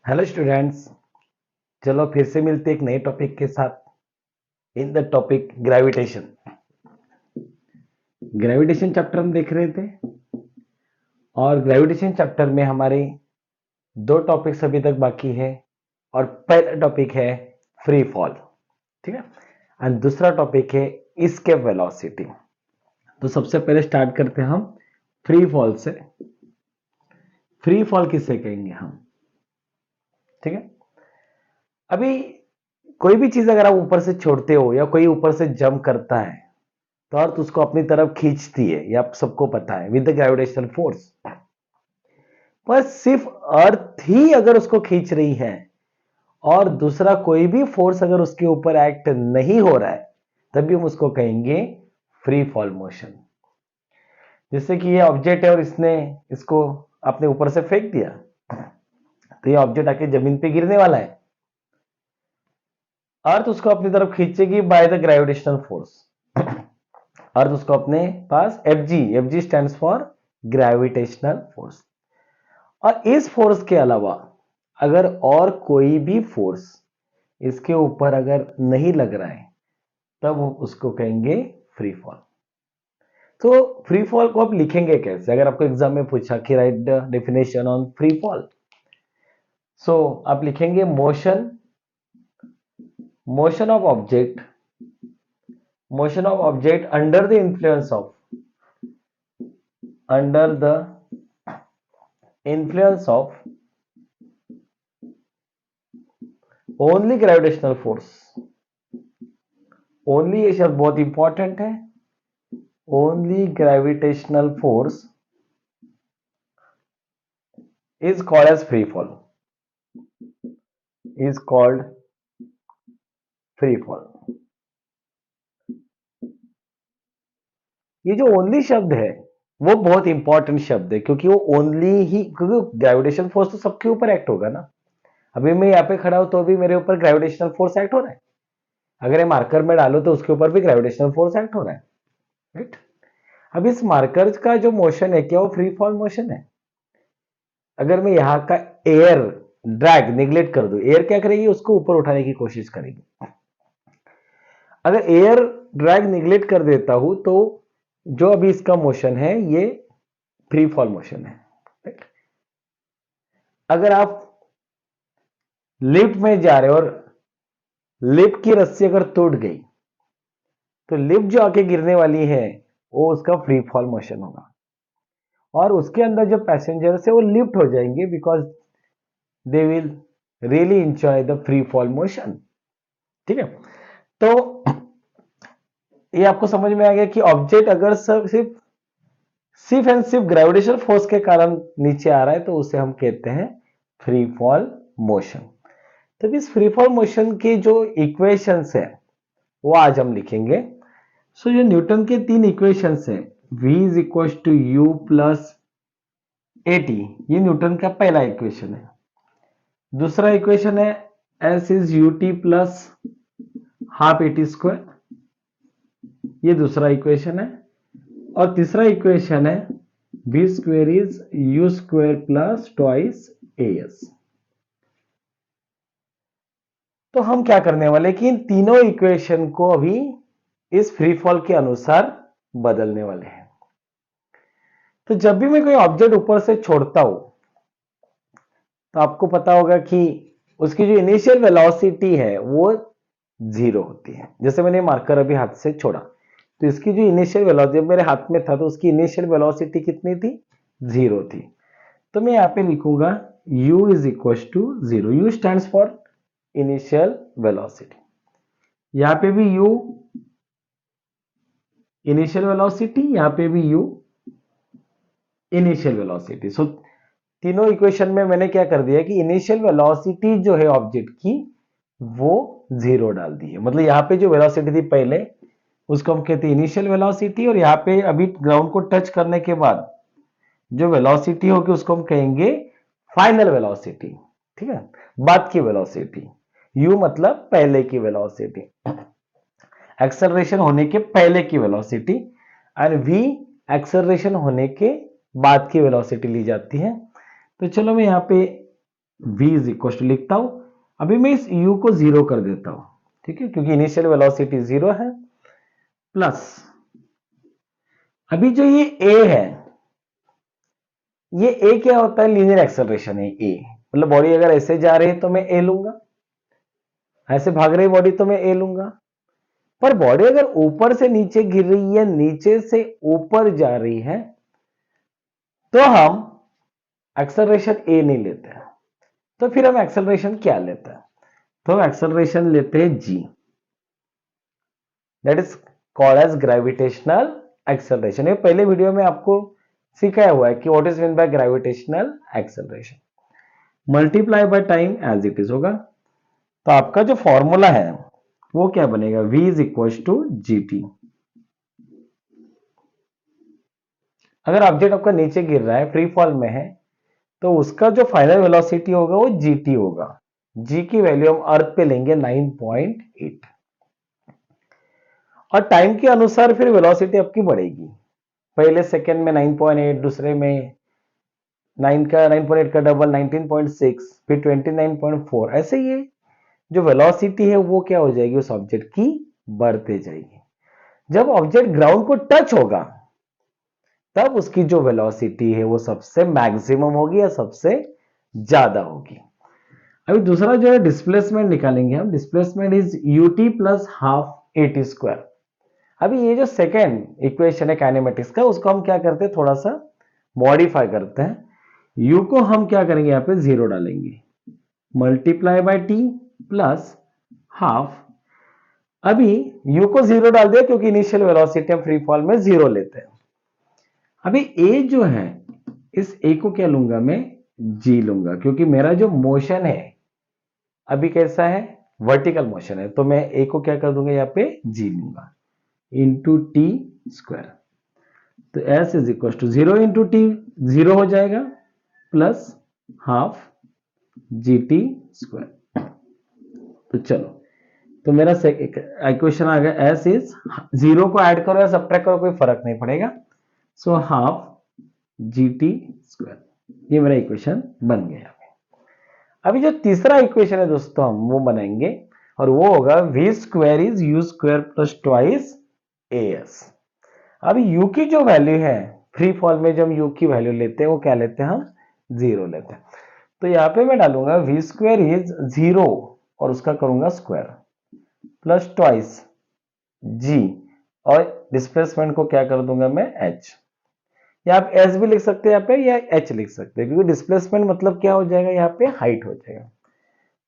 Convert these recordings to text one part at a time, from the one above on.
Hello students. चलो फिर से मिलते एक नए टॉपिक के साथ in the topic gravitation. Gravitation chapter हम देख रहे थे और ग्रेविटेशन चैप्टर में हमारे दो टॉपिक्स अभी तक बाकी है और पहला टॉपिक है फ्री फॉल, ठीक है, एंड दूसरा टॉपिक है एस्केप वेलोसिटी। तो सबसे पहले स्टार्ट करते हैं हम फ्री फॉल से। फ्री फॉल किसे कहेंगे हम, ठीक है। अभी कोई भी चीज अगर आप ऊपर से छोड़ते हो या कोई ऊपर से जंप करता है तो अर्थ उसको अपनी तरफ खींचती है, ये आप सबको पता है, विद द ग्रेविटेशनल फोर्स। पर सिर्फ अर्थ ही अगर उसको खींच रही है और दूसरा कोई भी फोर्स अगर उसके ऊपर एक्ट नहीं हो रहा है तभी हम उसको कहेंगे फ्री फॉल मोशन। जैसे कि ये ऑब्जेक्ट है और इसने इसको अपने ऊपर से फेंक दिया तो ये ऑब्जेक्ट आके जमीन पे गिरने वाला है। अर्थ उसको अपनी तरफ खींचेगी by the gravitational force. Earth उसको अपने पास FG stands for gravitational force. और इस फोर्स के अलावा अगर और कोई भी फोर्स इसके ऊपर अगर नहीं लग रहा है तब उसको कहेंगे फ्री फॉल। तो फ्री फॉल को आप लिखेंगे कैसे, अगर आपको एग्जाम में पूछा कि write the definition on free fall, so आप लिखेंगे motion of object under the influence of only gravitational force. Only ये शब्द बहुत इंपॉर्टेंट है। Only gravitational force is called as free fall, is called free fall. ये जो only शब्द है वो बहुत इंपॉर्टेंट शब्द है क्योंकि वो ओनली ही, क्योंकि ग्रेविटेशन फोर्स तो सबके ऊपर एक्ट होगा ना। अभी मैं यहाँ पे खड़ा हूं तो भी मेरे ऊपर ग्रेविटेशनल फोर्स एक्ट हो रहा है। अगर ये मार्कर में डालो तो उसके ऊपर भी ग्रेविटेशनल फोर्स एक्ट हो रहा है, राइट। अब इस मार्कर का जो मोशन है क्या वो फ्री फॉल मोशन है? अगर मैं यहाँ का एयर ड्रैग निगलेक्ट कर दूं, एयर क्या करेगी, उसको ऊपर उठाने की कोशिश करेगी। अगर एयर ड्रैग निगलेक्ट कर देता हूं तो जो अभी इसका मोशन है ये फ्री फॉल मोशन है, राइट। अगर आप लिफ्ट में जा रहे हो और लिफ्ट की रस्सी अगर टूट गई तो लिफ्ट जो आके गिरने वाली है वो उसका फ्री फॉल मोशन होगा और उसके अंदर जो पैसेंजर्स है वो लिफ्ट हो जाएंगे because they will really enjoy the free fall motion, ठीक है। तो ये आपको समझ में आ गया कि ऑब्जेक्ट अगर सिर्फ एंड सिर्फ ग्रेविटेशनल फोर्स के कारण नीचे आ रहा है तो उसे हम कहते हैं फ्री फॉल मोशन। तो इस फ्री फॉल मोशन की जो इक्वेशंस है वो आज हम लिखेंगे। सो जो न्यूटन के तीन इक्वेशंस हैं, v is equal to u plus a t, ये न्यूटन का पहला इक्वेशन है। दूसरा इक्वेशन है s is u t plus half a t square, ये दूसरा इक्वेशन है। और तीसरा इक्वेशन है v square is u square plus twice a s. तो हम क्या करने वाले कि इन तीनों इक्वेशन को अभी इस फ्री फॉल के अनुसार बदलने वाले हैं। तो जब भी मैं कोई ऑब्जेक्ट ऊपर से छोड़ता हूं तो आपको पता होगा कि उसकी जो इनिशियल वेलोसिटी है वो जीरो होती है। जैसे मैंने मार्कर अभी हाथ से छोड़ा तो इसकी जो इनिशियल वेलोसिटी मेरे हाथ में था तो उसकी इनिशियल वेलोसिटी कितनी थी, जीरो थी। तो मैं यहाँ पे लिखूंगा u is equal to zero. U stand for initial velocity, यहाँ पे भी u इनिशियल वेलोसिटी, यहाँ पे भी u इनिशियल वेलोसिटी। सो तीनों इक्वेशन में मैंने क्या कर दिया कि इनिशियल वेलोसिटी जो है ऑब्जेक्ट की वो जीरो डाल दी है। मतलब यहाँ पे जो वेलोसिटी थी पहले उसको हम कहते हैं इनिशियल वेलोसिटी और यहाँ पे अभी ग्राउंड को टच करने के बाद जो वेलोसिटी होगी उसको हम कहेंगे फाइनल वेलोसिटी, ठीक है, बाद की वेलोसिटी। u मतलब पहले की वेलोसिटी, एक्सेलरेशन होने के पहले की वेलोसिटी, एंड v एक्सेलरेशन होने के बाद की वेलोसिटी ली जाती है। तो चलो मैं यहाँ पे v इज इक्वल टू लिखता हूं, अभी मैं इस u को जीरो कर देता हूं, ठीक है, क्योंकि इनिशियल वेलोसिटी जीरो है, प्लस अभी जो ये a है, ये a क्या होता है, लीनियर एक्सेलरेशन है a, मतलब बॉडी अगर ऐसे जा रही है तो मैं a लूंगा, ऐसे भाग रही बॉडी तो मैं a लूंगा, पर बॉडी अगर ऊपर से नीचे गिर रही है, नीचे से ऊपर जा रही है, तो हम एक्सेलरेशन a नहीं लेते हैं, तो फिर हम एक्सेलरेशन क्या लेते हैं, तो हम एक्सेलरेशन लेते हैं g, that is called as gravitational acceleration. ये पहले वीडियो में आपको सिखाया हुआ है कि what is mean by gravitational acceleration, multiply by time as it is होगा, तो आपका जो फॉर्मूला है वो क्या बनेगा, v is equal to g t. अगर ऑब्जेक्ट आपका नीचे गिर रहा है, फ्री फॉल में है, तो उसका जो फाइनल वेलोसिटी होगा वो gt होगा, g की वैल्यू हम अर्थ पे लेंगे 9.8, और टाइम के अनुसार फिर वेलोसिटी आपकी बढ़ेगी, पहले सेकंड में 9.8, दूसरे में 9 का 9.8 का डबल 19.6, फिर 29.4, ऐसे ये जो वेलोसिटी है वो क्या हो जाएगी उस ऑब्जेक्ट की, बढ़ते जाएगी। जब ऑब्जेक्ट ग्राउंड को टच होगा तब उसकी जो वेलोसिटी है वो सबसे मैक्सिमम होगी या सबसे ज्यादा होगी। अभी दूसरा जो है डिस्प्लेसमेंट निकालेंगे हम, displacement is UT plus half eighty square. अभी ये जो सेकेंड इक्वेशन है काइनेमेटिक्स का, उसको हम क्या करते हैं, थोड़ा सा मॉडिफाई करते हैं, u को हम क्या करेंगे, यहाँ पे जीरो डालेंगे, multiply by T plus half, अभी u को जीरो डाल दिया क्योंकि इनिशियल वेलोसिटी हम फ्री फॉल में जीरो लेते हैं। अभी a जो है, इस a को क्या लूंगा मैं, g लूंगा, क्योंकि मेरा जो मोशन है अभी कैसा है, वर्टिकल मोशन है, तो मैं a को क्या कर दूंगा, यहाँ पे g लूंगा, इंटू टी स्क्वायर, तो s is equal to zero into t, zero हो जाएगा, plus half g t square. तो चलो, तो मेरा इक्वेशन आ गया, s इज, जीरो को ऐड करो या सब्ट्रैक्ट करो कोई फर्क नहीं पड़ेगा, so half g t square, ये मेरा इक्वेशन बन गया। अभी जो तीसरा इक्वेशन है दोस्तों हम वो बनाएंगे, और वो होगा v square is u square plus twice a S. अभी u की जो वैल्यू है, फ्री फॉल में जब u की वैल्यू लेते हैं वो क्या लेते हैं, हम जीरो लेते हैं, तो यहाँ पे मैं डालूंगा v स्क्वायर इज जीरो और उसका करूंगा स्क्वायर प्लस ट्वाइस g, और डिस्प्लेसमेंट को क्या कर दूंगा मैं h, या आप s भी लिख सकते हैं यहाँ पे या h लिख सकते हैं, क्योंकि डिस्प्लेसमेंट मतलब क्या हो जाएगा, यहाँ पे हाइट हो जाएगा,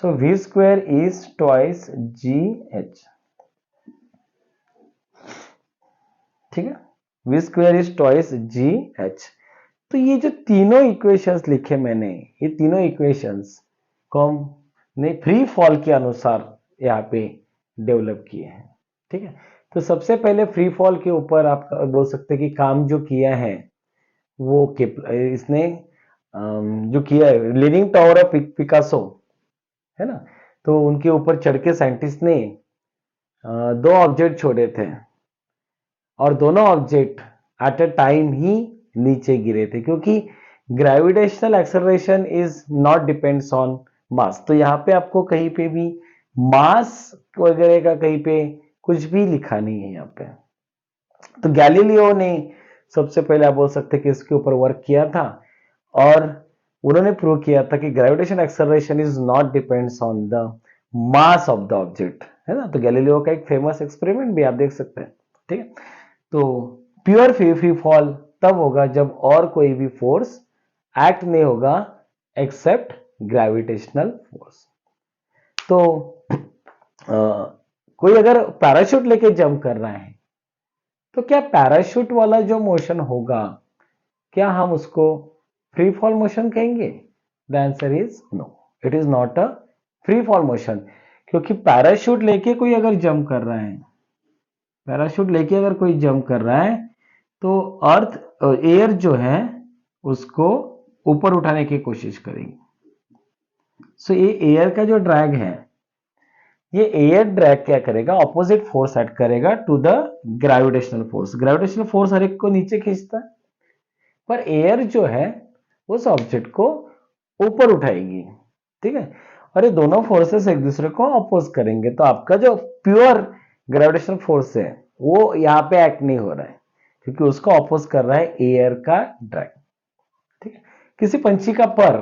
सो v square is twice ji H, ठीक है, v square is twice ji H. तो ये जो तीनों इक्वेशंस लिखे मैंने, ये तीनों इक्वेशंस को हमने फ्री फॉल के अनुसार यहाँ पे डेवलप किए हैं, ठीक है। तो सबसे पहले फ्री फॉल के ऊपर आप बोल सकते हैं कि काम जो किया है वो इसने जो किया है, लीनिंग टावर ऑफ पिकासो, है ना, तो उनके ऊपर चढ़ के साइंटिस्ट ने दो ऑब्जेक्ट छोड़े थे, और दोनों ऑब्जेक्ट एट अ टाइम ही नीचे गिरे थे, क्योंकि gravitational acceleration is not depends on मास, तो यहाँ पे आपको कहीं पे भी मास वगैरह का कहीं पे कुछ भी लिखा नहीं है यहाँ पे। तो गैलीलियो ने सबसे पहले आप बोल सकते हैं कि इसके ऊपर वर्क किया था, और उन्होंने प्रूव किया था कि gravitation acceleration is not depends on the mass of the object, है ना। तो गैलीलियो का एक फेमस एक्सपेरिमेंट भी आप देख सकते हैं, ठीक है। तो प्योर फ्री फॉल तब होगा जब और कोई भी फोर्स एक्ट नहीं होगा एक्सेप्ट ग्रेविटेशनल फोर्स। तो कोई अगर पैराशूट लेके जंप कर रहा है, तो क्या पैराशूट वाला जो मोशन होगा, क्या हम उसको फ्री फॉल मोशन कहेंगे? The answer is no, it is not a free fall motion, क्योंकि पैराशूट लेके कोई अगर जंप कर रहा है, पैराशूट लेके अगर कोई जंप कर रहा है, तो अर्थ एयर जो है उसको ऊपर उठाने की कोशिश करेगी। सो ये एयर का जो ड्रैग है, ये एयर ड्रैग क्या करेगा, ऑपोजिट फोर्स ऐड करेगा to the gravitational force. Gravitational force हर एक को नीचे खींचता है, पर एयर जो है उस ऑब्जेक्ट को ऊपर उठाएगी। ठीक है। और ये दोनों फोर्सेस एक दूसरे को अपोज करेंगे तो आपका जो प्योर ग्रेविटेशनल फोर्स है वो यहाँ पे एक्ट नहीं हो रहा है, क्योंकि उसको अपोज कर रहा है एयर का ड्रैग। ठीक है। किसी पंछी का पर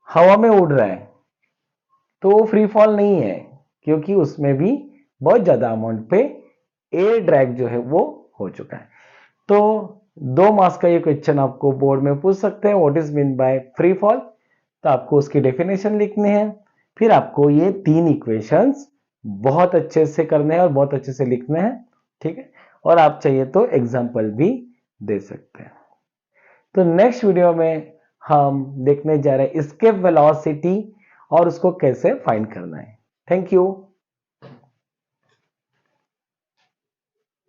हवा में उड़ रहा है तो वो फ्री फॉल नहीं है, क्योंकि उसमें भी बहुत ज्यादा अमाउंट पे एयर ड्रैग जो है वो हो चुका है। तो 2 मार्क्स का ये क्वेश्चन आपको बोर्ड में पूछ सकते हैं, what is mean by free fall. तो आपको उसकी डेफिनेशन लिखनी है, फिर आपको ये 3 इक्वेशंस बहुत अच्छे से करने हैं और बहुत अच्छे से लिखने हैं। ठीक है। और आप चाहिए तो एग्जाम्पल भी दे सकते हैं। तो नेक्स्ट वीडियो में हम देखने जा रहे हैं एस्केप वेलोसिटी और उसको कैसे फाइंड करना है। Thank you.